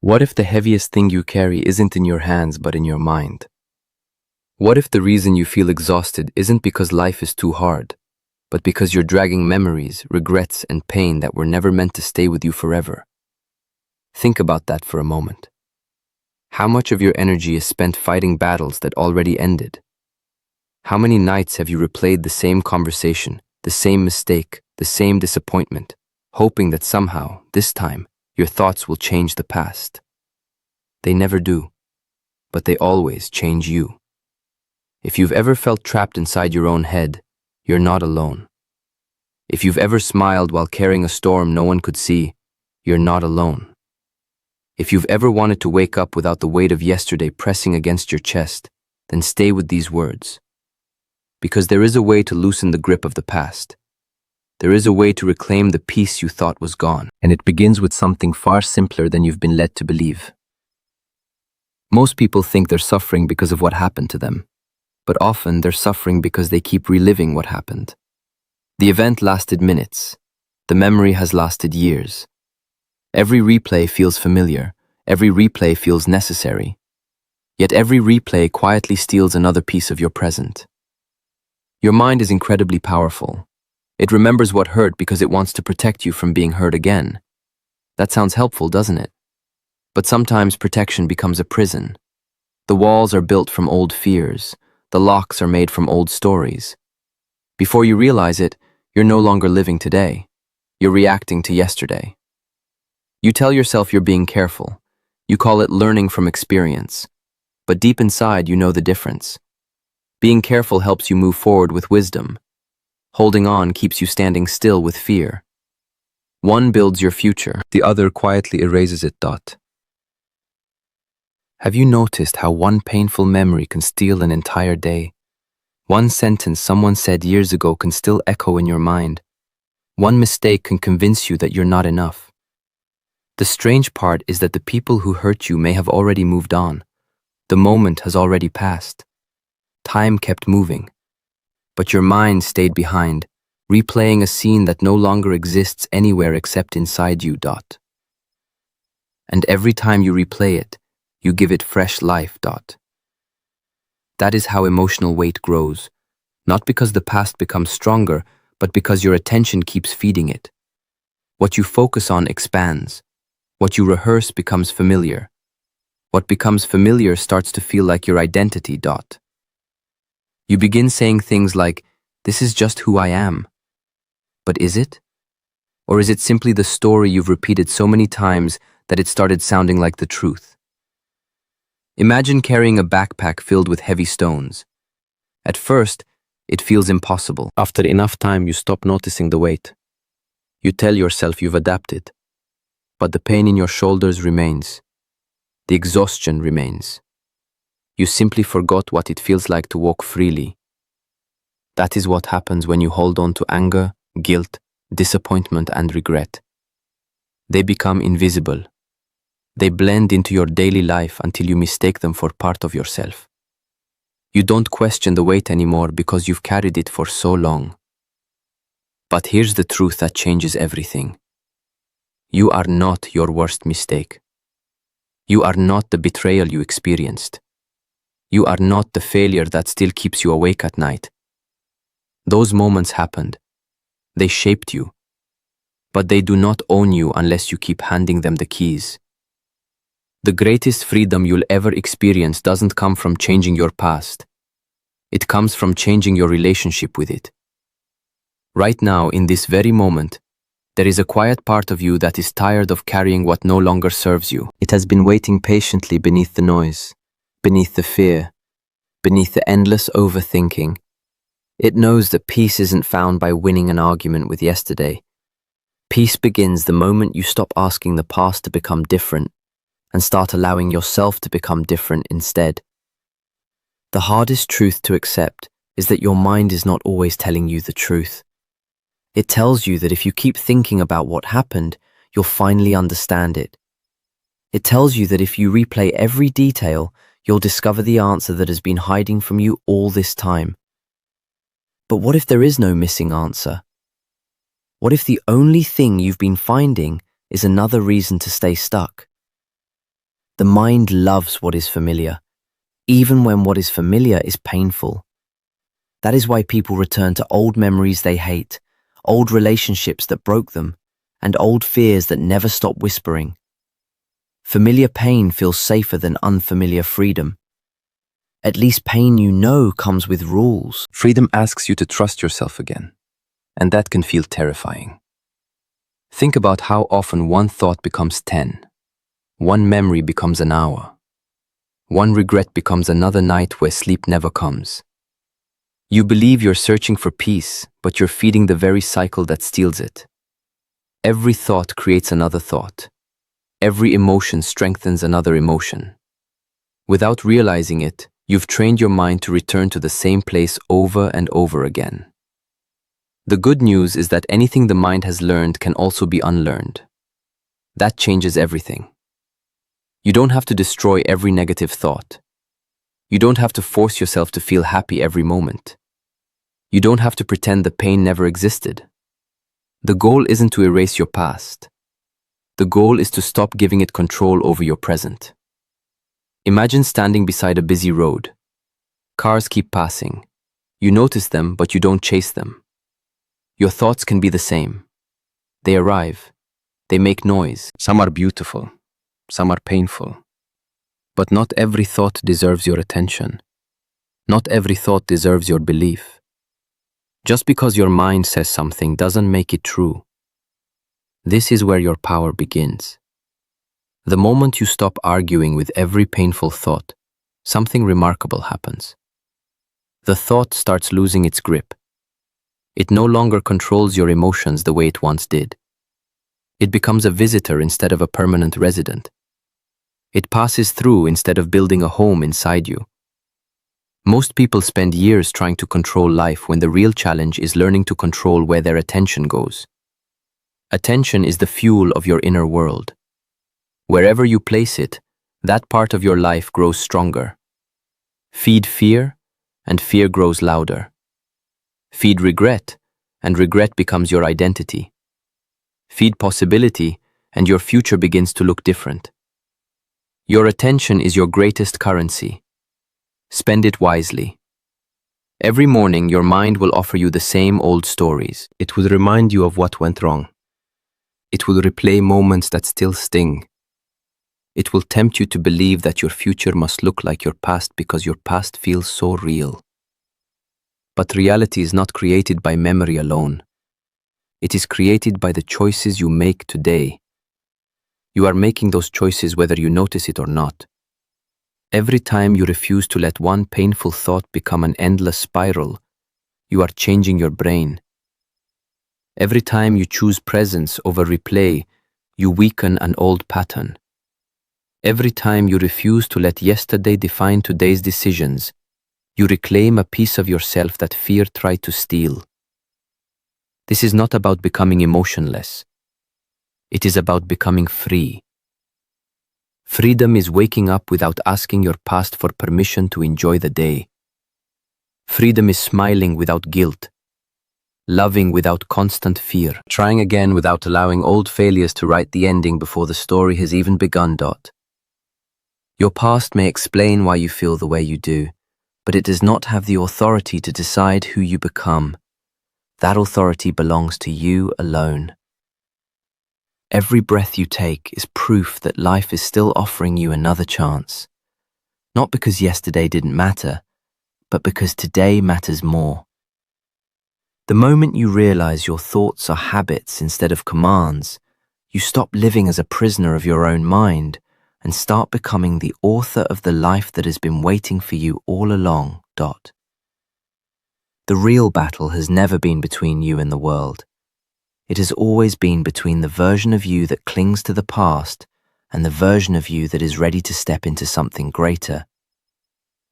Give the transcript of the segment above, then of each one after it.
What if the heaviest thing you carry isn't in your hands but in your mind? What if the reason you feel exhausted isn't because life is too hard, but because you're dragging memories, regrets, and pain that were never meant to stay with you forever? Think about that for a moment. How much of your energy is spent fighting battles that already ended? How many nights have you replayed the same conversation, the same mistake, the same disappointment, hoping that somehow, this time, your thoughts will change the past? They never do, but they always change you. If you've ever felt trapped inside your own head, you're not alone. If you've ever smiled while carrying a storm no one could see, you're not alone. If you've ever wanted to wake up without the weight of yesterday pressing against your chest, then stay with these words. Because there is a way to loosen the grip of the past. There is a way to reclaim the peace you thought was gone. And it begins with something far simpler than you've been led to believe. Most people think they're suffering because of what happened to them, but often they're suffering because they keep reliving what happened. The event lasted minutes. The memory has lasted years. Every replay feels familiar. Every replay feels necessary. Yet every replay quietly steals another piece of your present. Your mind is incredibly powerful. It remembers what hurt because it wants to protect you from being hurt again. That sounds helpful, doesn't it? But sometimes protection becomes a prison. The walls are built from old fears. The locks are made from old stories. Before you realize it, you're no longer living today. You're reacting to yesterday. You tell yourself you're being careful. You call it learning from experience. But deep inside, you know the difference. Being careful helps you move forward with wisdom. Holding on keeps you standing still with fear. One builds your future, the other quietly erases it. Have you noticed how one painful memory can steal an entire day? One sentence someone said years ago can still echo in your mind. One mistake can convince you that you're not enough. The strange part is that the people who hurt you may have already moved on. The moment has already passed. Time kept moving. But your mind stayed behind, replaying a scene that no longer exists anywhere except inside you. And every time you replay it, you give it fresh life. That is how emotional weight grows, not because the past becomes stronger, but because your attention keeps feeding it. What you focus on expands. What you rehearse becomes familiar. What becomes familiar starts to feel like your identity. You begin saying things like, "This is just who I am." But is it? Or is it simply the story you've repeated so many times that it started sounding like the truth? Imagine carrying a backpack filled with heavy stones. At first, it feels impossible. After enough time, you stop noticing the weight. You tell yourself you've adapted. But the pain in your shoulders remains. The exhaustion remains. You simply forgot what it feels like to walk freely. That is what happens when you hold on to anger, guilt, disappointment, and regret. They become invisible. They blend into your daily life until you mistake them for part of yourself. You don't question the weight anymore because you've carried it for so long. But here's the truth that changes everything. You are not your worst mistake. You are not the betrayal you experienced. You are not the failure that still keeps you awake at night. Those moments happened. They shaped you. But they do not own you unless you keep handing them the keys. The greatest freedom you'll ever experience doesn't come from changing your past. It comes from changing your relationship with it. Right now, in this very moment, there is a quiet part of you that is tired of carrying what no longer serves you. It has been waiting patiently beneath the noise, beneath the fear, beneath the endless overthinking. It knows that peace isn't found by winning an argument with yesterday. Peace begins the moment you stop asking the past to become different and start allowing yourself to become different instead. The hardest truth to accept is that your mind is not always telling you the truth. It tells you that if you keep thinking about what happened, you'll finally understand it. It tells you that if you replay every detail, you'll discover the answer that has been hiding from you all this time. But what if there is no missing answer? What if the only thing you've been finding is another reason to stay stuck? The mind loves what is familiar, even when what is familiar is painful. That is why people return to old memories they hate, old relationships that broke them, and old fears that never stop whispering. Familiar pain feels safer than unfamiliar freedom. At least pain you know comes with rules. Freedom asks you to trust yourself again, and that can feel terrifying. Think about how often one thought becomes 10, one memory becomes an hour, one regret becomes another night where sleep never comes. You believe you're searching for peace, but you're feeding the very cycle that steals it. Every thought creates another thought. Every emotion strengthens another emotion. Without realizing it, you've trained your mind to return to the same place over and over again. The good news is that anything the mind has learned can also be unlearned. That changes everything. You don't have to destroy every negative thought. You don't have to force yourself to feel happy every moment. You don't have to pretend the pain never existed. The goal isn't to erase your past. The goal is to stop giving it control over your present. Imagine standing beside a busy road. Cars keep passing. You notice them, but you don't chase them. Your thoughts can be the same. They arrive. They make noise. Some are beautiful. Some are painful. But not every thought deserves your attention. Not every thought deserves your belief. Just because your mind says something doesn't make it true. This is where your power begins. The moment you stop arguing with every painful thought, something remarkable happens. The thought starts losing its grip. It no longer controls your emotions the way it once did. It becomes a visitor instead of a permanent resident. It passes through instead of building a home inside you. Most people spend years trying to control life when the real challenge is learning to control where their attention goes. Attention is the fuel of your inner world. Wherever you place it, that part of your life grows stronger. Feed fear, and fear grows louder. Feed regret, and regret becomes your identity. Feed possibility, and your future begins to look different. Your attention is your greatest currency. Spend it wisely. Every morning, your mind will offer you the same old stories. It will remind you of what went wrong. It will replay moments that still sting. It will tempt you to believe that your future must look like your past because your past feels so real. But reality is not created by memory alone. It is created by the choices you make today. You are making those choices whether you notice it or not. Every time you refuse to let one painful thought become an endless spiral, you are changing your brain. Every time you choose presence over replay, you weaken an old pattern. Every time you refuse to let yesterday define today's decisions, you reclaim a piece of yourself that fear tried to steal. This is not about becoming emotionless. It is about becoming free. Freedom is waking up without asking your past for permission to enjoy the day. Freedom is smiling without guilt, loving without constant fear, trying again without allowing old failures to write the ending before the story has even begun. Your past may explain why you feel the way you do, but it does not have the authority to decide who you become. That authority belongs to you alone. Every breath you take is proof that life is still offering you another chance. Not because yesterday didn't matter, but because today matters more. The moment you realize your thoughts are habits instead of commands, you stop living as a prisoner of your own mind and start becoming the author of the life that has been waiting for you all along. The real battle has never been between you and the world. It has always been between the version of you that clings to the past and the version of you that is ready to step into something greater.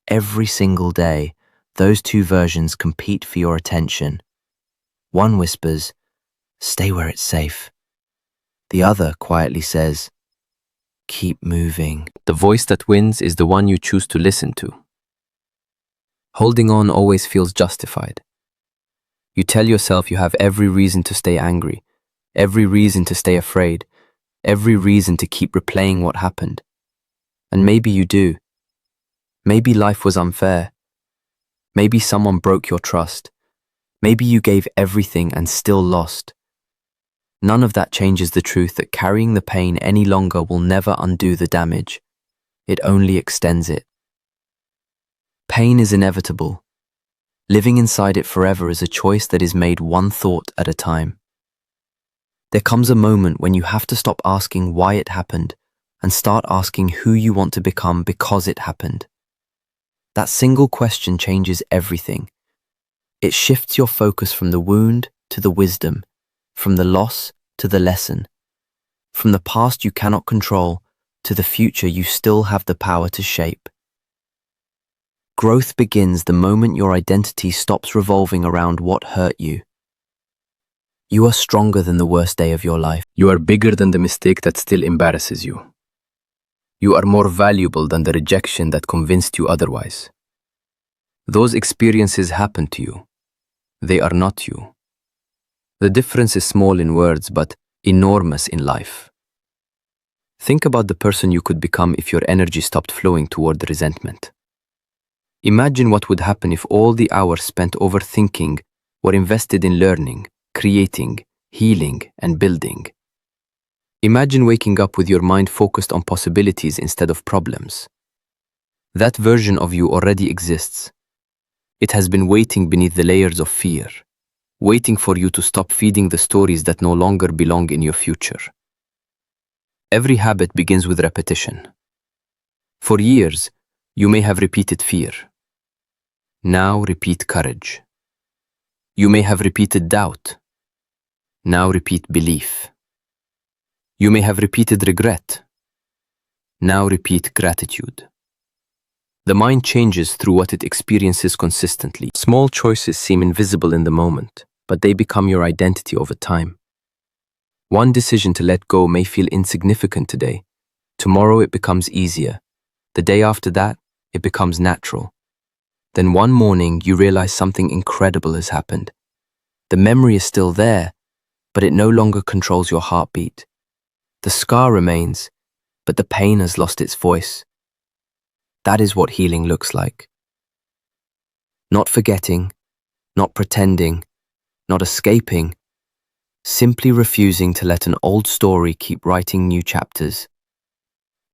Every single day, those two versions compete for your attention. One whispers, "Stay where it's safe." The other quietly says, "Keep moving." The voice that wins is the one you choose to listen to. Holding on always feels justified. You tell yourself you have every reason to stay angry, every reason to stay afraid, every reason to keep replaying what happened. And maybe you do. Maybe life was unfair. Maybe someone broke your trust. Maybe you gave everything and still lost. None of that changes the truth that carrying the pain any longer will never undo the damage. It only extends it. Pain is inevitable. Living inside it forever is a choice that is made one thought at a time. There comes a moment when you have to stop asking why it happened and start asking who you want to become because it happened. That single question changes everything. It shifts your focus from the wound to the wisdom, from the loss to the lesson, from the past you cannot control to the future you still have the power to shape. Growth begins the moment your identity stops revolving around what hurt you. You are stronger than the worst day of your life. You are bigger than the mistake that still embarrasses you. You are more valuable than the rejection that convinced you otherwise. Those experiences happened to you. They are not you. The difference is small in words, but enormous in life. Think about the person you could become if your energy stopped flowing toward the resentment. Imagine what would happen if all the hours spent overthinking were invested in learning, creating, healing, and building. Imagine waking up with your mind focused on possibilities instead of problems. That version of you already exists. It has been waiting beneath the layers of fear, waiting for you to stop feeding the stories that no longer belong in your future. Every habit begins with repetition. For years, you may have repeated fear. Now repeat courage. You may have repeated doubt. Now repeat belief. You may have repeated regret. Now repeat gratitude. The mind changes through what it experiences consistently. Small choices seem invisible in the moment, but they become your identity over time. One decision to let go may feel insignificant today. Tomorrow it becomes easier. The day after that, it becomes natural. Then one morning you realize something incredible has happened. The memory is still there, but it no longer controls your heartbeat. The scar remains, but the pain has lost its voice. That is what healing looks like. Not forgetting, not pretending, not escaping, simply refusing to let an old story keep writing new chapters.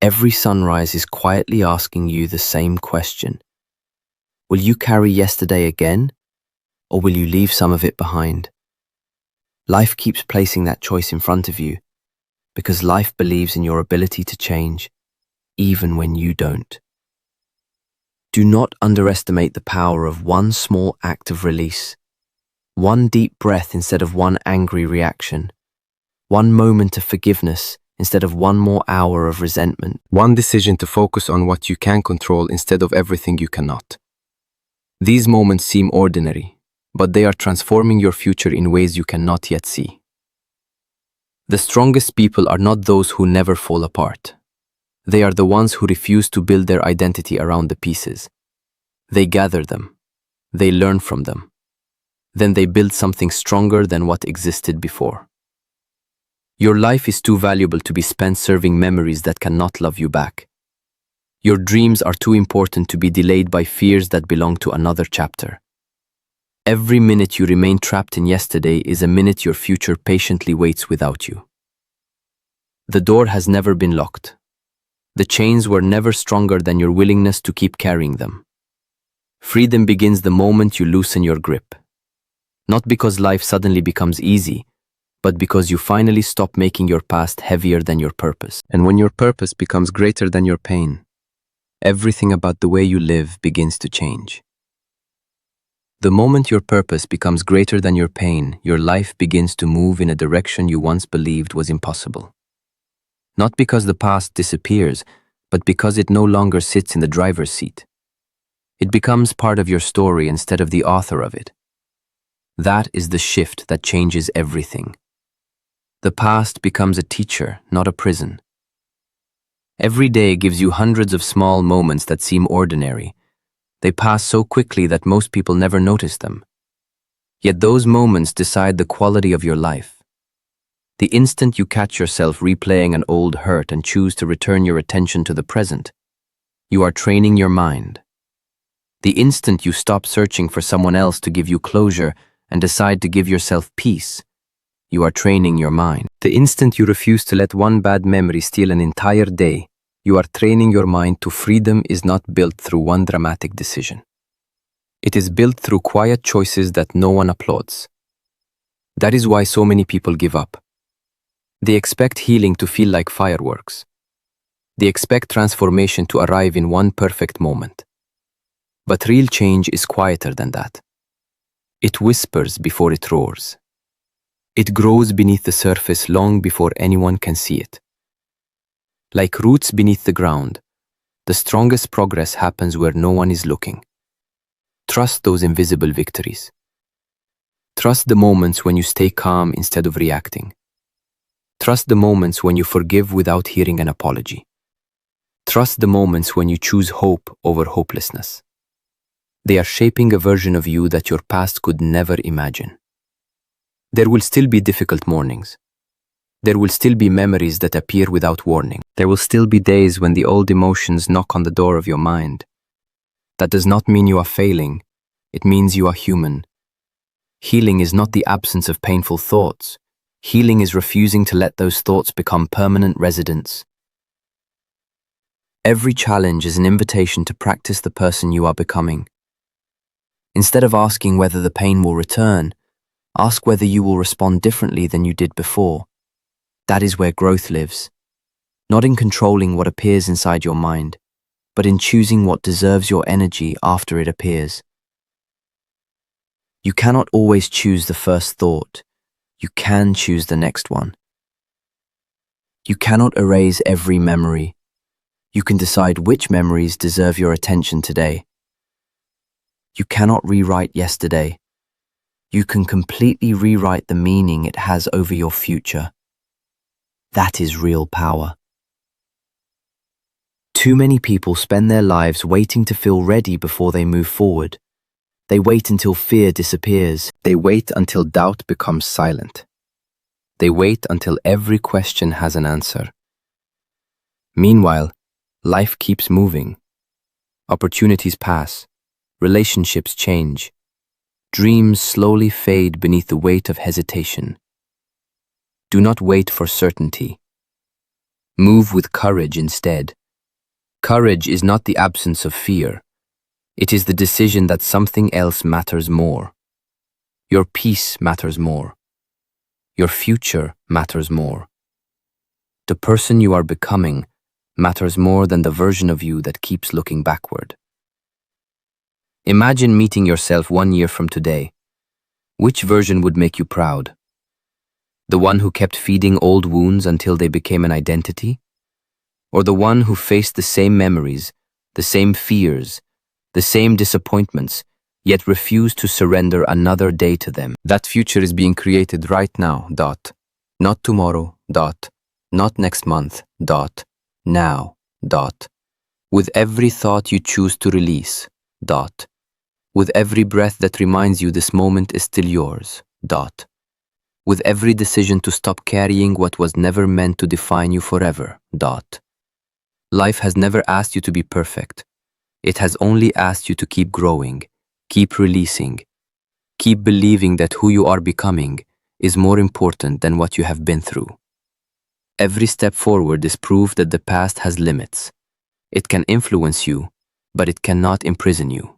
Every sunrise is quietly asking you the same question. Will you carry yesterday again, or will you leave some of it behind? Life keeps placing that choice in front of you, because life believes in your ability to change, even when you don't. Do not underestimate the power of one small act of release, one deep breath instead of one angry reaction, one moment of forgiveness instead of one more hour of resentment, one decision to focus on what you can control instead of everything you cannot. These moments seem ordinary, but they are transforming your future in ways you cannot yet see. The strongest people are not those who never fall apart. They are the ones who refuse to build their identity around the pieces. They gather them. They learn from them. Then they build something stronger than what existed before. Your life is too valuable to be spent serving memories that cannot love you back. Your dreams are too important to be delayed by fears that belong to another chapter. Every minute you remain trapped in yesterday is a minute your future patiently waits without you. The door has never been locked. The chains were never stronger than your willingness to keep carrying them. Freedom begins the moment you loosen your grip. Not because life suddenly becomes easy, but because you finally stop making your past heavier than your purpose. And when your purpose becomes greater than your pain, everything about the way you live begins to change. The moment your purpose becomes greater than your pain, your life begins to move in a direction you once believed was impossible. Not because the past disappears, but because it no longer sits in the driver's seat. It becomes part of your story instead of the author of it. That is the shift that changes everything. The past becomes a teacher, not a prison. Every day gives you hundreds of small moments that seem ordinary. They pass so quickly that most people never notice them. Yet those moments decide the quality of your life. The instant you catch yourself replaying an old hurt and choose to return your attention to the present, You are training your mind. The instant you stop searching for someone else to give you closure and decide to give yourself peace, you are training your mind. The instant you refuse to let one bad memory steal an entire day, you are training your mind to freedom is not built through one dramatic decision. It is built through quiet choices that no one applauds. That is why so many people give up. They expect healing to feel like fireworks. They expect transformation to arrive in one perfect moment. But real change is quieter than that. It whispers before it roars. It grows beneath the surface long before anyone can see it. Like roots beneath the ground, the strongest progress happens where no one is looking. Trust those invisible victories. Trust the moments when you stay calm instead of reacting. Trust the moments when you forgive without hearing an apology. Trust the moments when you choose hope over hopelessness. They are shaping a version of you that your past could never imagine. There will still be difficult mornings. There will still be memories that appear without warning. There will still be days when the old emotions knock on the door of your mind. That does not mean you are failing. It means you are human. Healing is not the absence of painful thoughts. Healing is refusing to let those thoughts become permanent residents. Every challenge is an invitation to practice the person you are becoming. Instead of asking whether the pain will return, ask whether you will respond differently than you did before. That is where growth lives. Not in controlling what appears inside your mind, but in choosing what deserves your energy after it appears. You cannot always choose the first thought. You can choose the next one. You cannot erase every memory. You can decide which memories deserve your attention today. You cannot rewrite yesterday. You can completely rewrite the meaning it has over your future. That is real power. Too many people spend their lives waiting to feel ready before they move forward. They wait until fear disappears. They wait until doubt becomes silent. They wait until every question has an answer. Meanwhile, life keeps moving. Opportunities pass. Relationships change. Dreams slowly fade beneath the weight of hesitation. Do not wait for certainty. Move with courage instead. Courage is not the absence of fear. It is the decision that something else matters more. Your peace matters more. Your future matters more. The person you are becoming matters more than the version of you that keeps looking backward. Imagine meeting yourself 1 year from today. Which version would make you proud? The one who kept feeding old wounds until they became an identity? Or the one who faced the same memories, the same fears, the same disappointments, yet refused to surrender another day to them? That future is being created right now, dot. Not tomorrow, dot. Not next month, dot. Now, dot. With every thought you choose to release, dot. With every breath that reminds you this moment is still yours, dot. With every decision to stop carrying what was never meant to define you forever, dot. Life has never asked you to be perfect. It has only asked you to keep growing, keep releasing, keep believing that who you are becoming is more important than what you have been through. Every step forward is proof that the past has limits. It can influence you, but it cannot imprison you.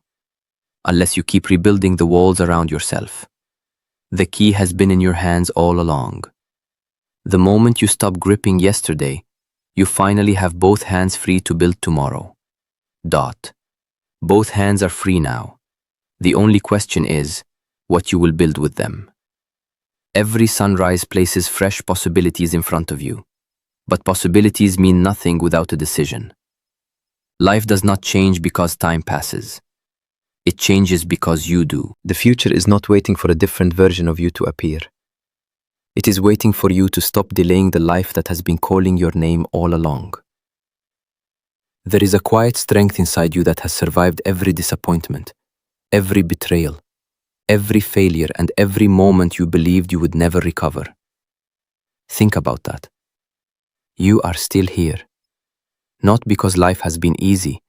Unless you keep rebuilding the walls around yourself. The key has been in your hands all along. The moment you stop gripping yesterday, you finally have both hands free to build tomorrow. Dot. Both hands are free now. The only question is what you will build with them. Every sunrise places fresh possibilities in front of you, but possibilities mean nothing without a decision. Life does not change because time passes. It changes because you do. The future is not waiting for a different version of you to appear. It is waiting for you to stop delaying the life that has been calling your name all along. There is a quiet strength inside you that has survived every disappointment, every betrayal, every failure, and every moment you believed you would never recover. Think about that. You are still here. Not because life has been easy,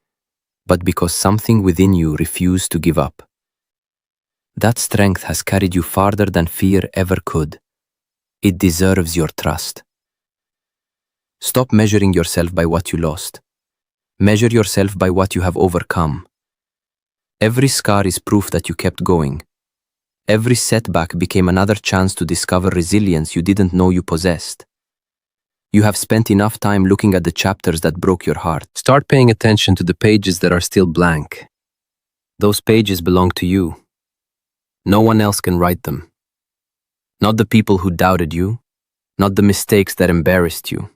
but because something within you refused to give up. That strength has carried you farther than fear ever could. It deserves your trust. Stop measuring yourself by what you lost. Measure yourself by what you have overcome. Every scar is proof that you kept going. Every setback became another chance to discover resilience you didn't know you possessed. You have spent enough time looking at the chapters that broke your heart. Start paying attention to the pages that are still blank. Those pages belong to you. No one else can write them. Not the people who doubted you, not the mistakes that embarrassed you,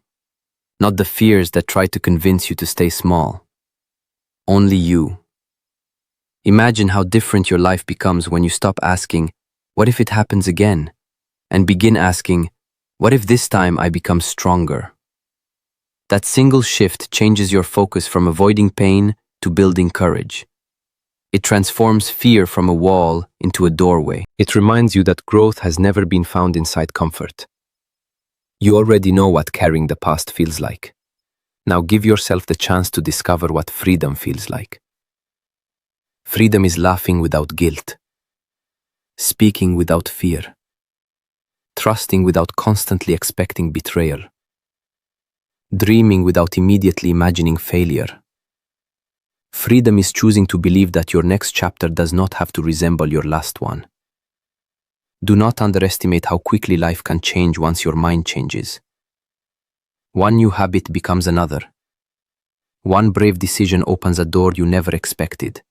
not the fears that tried to convince you to stay small. Only you. Imagine how different your life becomes when you stop asking, "What if it happens again?" and begin asking, "What if this time I become stronger?" That single shift changes your focus from avoiding pain to building courage. It transforms fear from a wall into a doorway. It reminds you that growth has never been found inside comfort. You already know what carrying the past feels like. Now give yourself the chance to discover what freedom feels like. Freedom is laughing without guilt, speaking without fear, trusting without constantly expecting betrayal, dreaming without immediately imagining failure. Freedom is choosing to believe that your next chapter does not have to resemble your last one. Do not underestimate how quickly life can change once your mind changes. One new habit becomes another. One brave decision opens a door you never expected.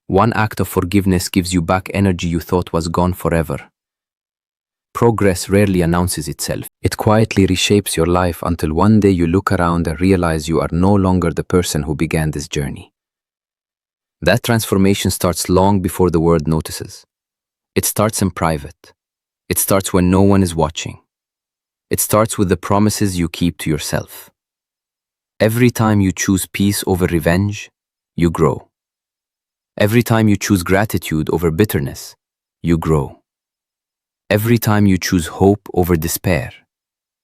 One act of forgiveness gives you back energy you thought was gone forever. Progress rarely announces itself. It quietly reshapes your life until one day you look around and realize you are no longer the person who began this journey. That transformation starts long before the world notices. It starts in private. It starts when no one is watching. It starts with the promises you keep to yourself. Every time you choose peace over revenge, you grow. Every time you choose gratitude over bitterness, you grow. Every time you choose hope over despair,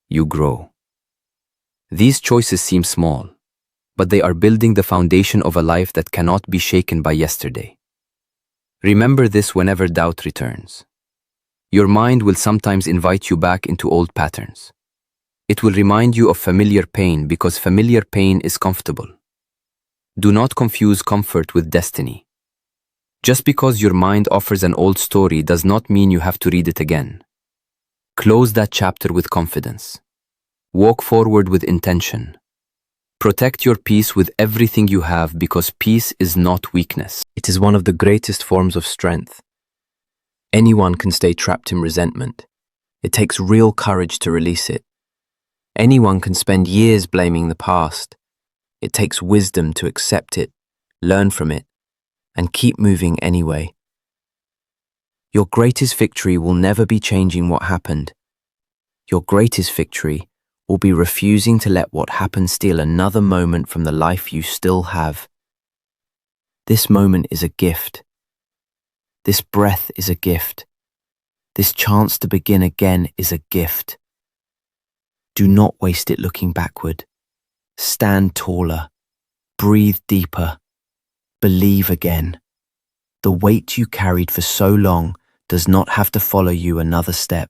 you grow. These choices seem small, but they are building the foundation of a life that cannot be shaken by yesterday. Remember this whenever doubt returns. Your mind will sometimes invite you back into old patterns. It will remind you of familiar pain because familiar pain is comfortable. Do not confuse comfort with destiny. Just because your mind offers an old story does not mean you have to read it again. Close that chapter with confidence. Walk forward with intention. Protect your peace with everything you have because peace is not weakness. It is one of the greatest forms of strength. Anyone can stay trapped in resentment. It takes real courage to release it. Anyone can spend years blaming the past. It takes wisdom to accept it, learn from it, and keep moving anyway. Your greatest victory will never be changing what happened. Your greatest victory will be refusing to let what happened steal another moment from the life you still have. This moment is a gift. This breath is a gift. This chance to begin again is a gift. Do not waste it looking backward. Stand taller. Breathe deeper. Believe again. The weight you carried for so long does not have to follow you another step.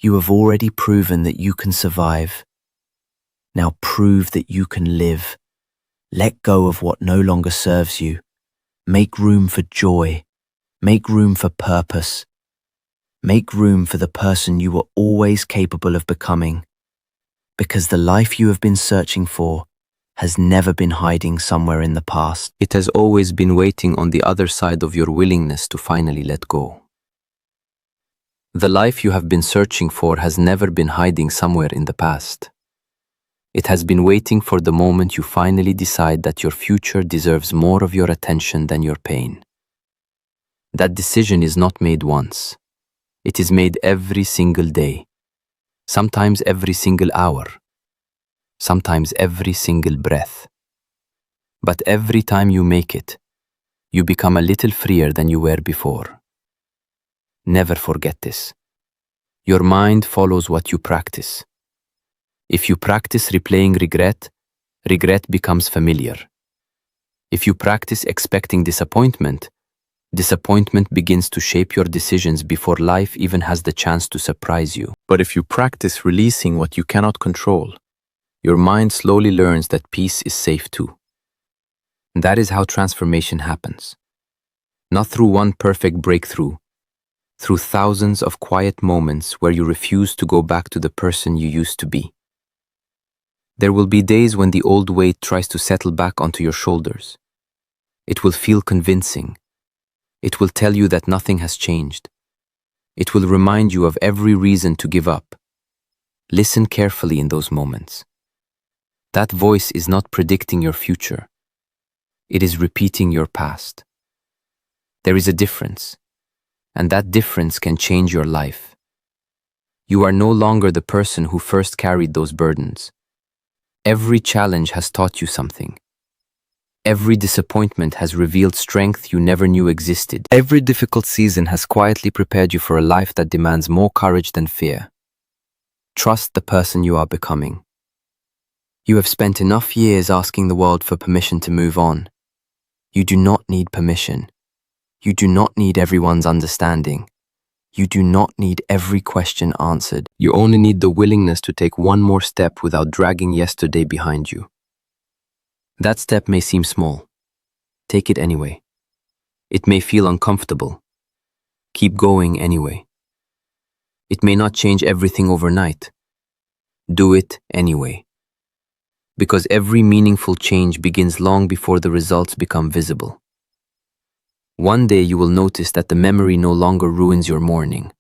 You have already proven that you can survive. Now prove that you can live. Let go of what no longer serves you. Make room for joy. Make room for purpose. Make room for the person you were always capable of becoming. Because the life you have been searching for has never been hiding somewhere in the past. It has always been waiting on the other side of your willingness to finally let go. The life you have been searching for has never been hiding somewhere in the past. It has been waiting for the moment you finally decide that your future deserves more of your attention than your pain. That decision is not made once. It is made every single day, sometimes every single hour, sometimes every single breath. But every time you make it, you become a little freer than you were before. Never forget this. Your mind follows what you practice. If you practice replaying regret, regret becomes familiar. If you practice expecting disappointment, disappointment begins to shape your decisions before life even has the chance to surprise you. But if you practice releasing what you cannot control, your mind slowly learns that peace is safe too. That is how transformation happens. Not through one perfect breakthrough, through thousands of quiet moments where you refuse to go back to the person you used to be. There will be days when the old weight tries to settle back onto your shoulders. It will feel convincing. It will tell you that nothing has changed. It will remind you of every reason to give up. Listen carefully in those moments. That voice is not predicting your future. It is repeating your past. There is a difference, and that difference can change your life. You are no longer the person who first carried those burdens. Every challenge has taught you something. Every disappointment has revealed strength you never knew existed. Every difficult season has quietly prepared you for a life that demands more courage than fear. Trust the person you are becoming. You have spent enough years asking the world for permission to move on. You do not need permission. You do not need everyone's understanding. You do not need every question answered. You only need the willingness to take one more step without dragging yesterday behind you. That step may seem small. Take it anyway. It may feel uncomfortable. Keep going anyway. It may not change everything overnight. Do it anyway. Because every meaningful change begins long before the results become visible. One day you will notice that the memory no longer ruins your morning.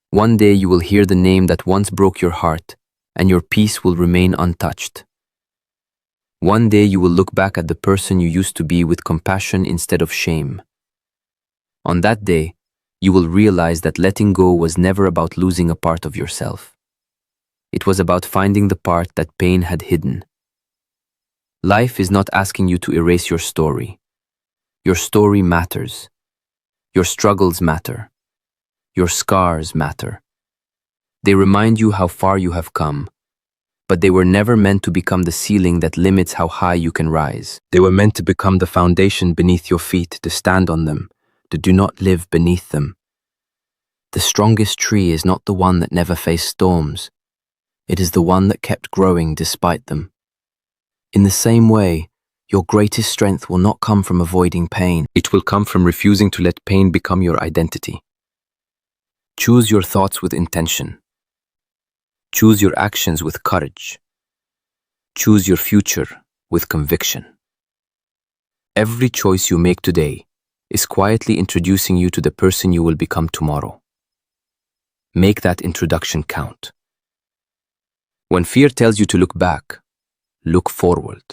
One day you will hear the name that once broke your heart, and your peace will remain untouched. One day you will look back at the person you used to be with compassion instead of shame. On that day, you will realize that letting go was never about losing a part of yourself. It was about finding the part that pain had hidden. Life is not asking you to erase your story. Your story matters. Your struggles matter. Your scars matter. They remind you how far you have come, but they were never meant to become the ceiling that limits how high you can rise. They were meant to become the foundation beneath your feet, to stand on them, to do not live beneath them. The strongest tree is not the one that never faced storms. It is the one that kept growing despite them. In the same way, your greatest strength will not come from avoiding pain. It will come from refusing to let pain become your identity. Choose your thoughts with intention. Choose your actions with courage. Choose your future with conviction. Every choice you make today is quietly introducing you to the person you will become tomorrow. Make that introduction count. When fear tells you to look back, look forward.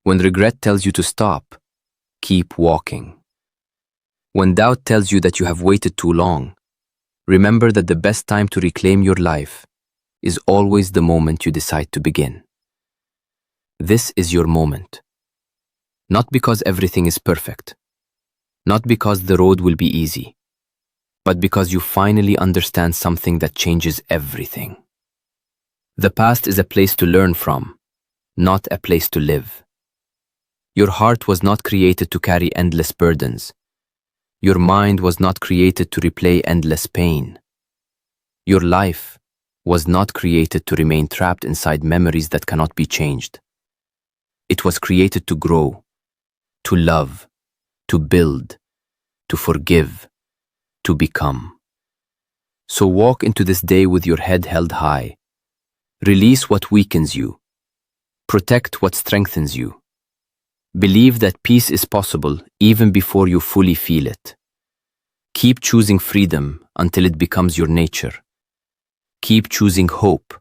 When regret tells you to stop, keep walking. When doubt tells you that you have waited too long, remember that the best time to reclaim your life is always the moment you decide to begin. This is your moment. Not because everything is perfect, not because the road will be easy, but because you finally understand something that changes everything. The past is a place to learn from, not a place to live. Your heart was not created to carry endless burdens. Your mind was not created to replay endless pain. Your life was not created to remain trapped inside memories that cannot be changed. It was created to grow, to love, to build, to forgive, to become. So walk into this day with your head held high. Release what weakens you. Protect what strengthens you. Believe that peace is possible even before you fully feel it. Keep choosing freedom until it becomes your nature. Keep choosing hope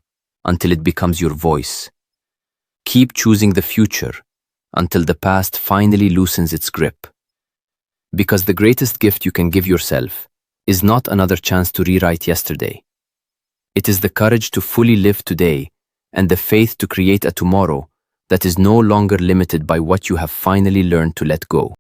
until it becomes your voice. Keep choosing the future until the past finally loosens its grip. Because the greatest gift you can give yourself is not another chance to rewrite yesterday. It is the courage to fully live today and the faith to create a tomorrow that is no longer limited by what you have finally learned to let go.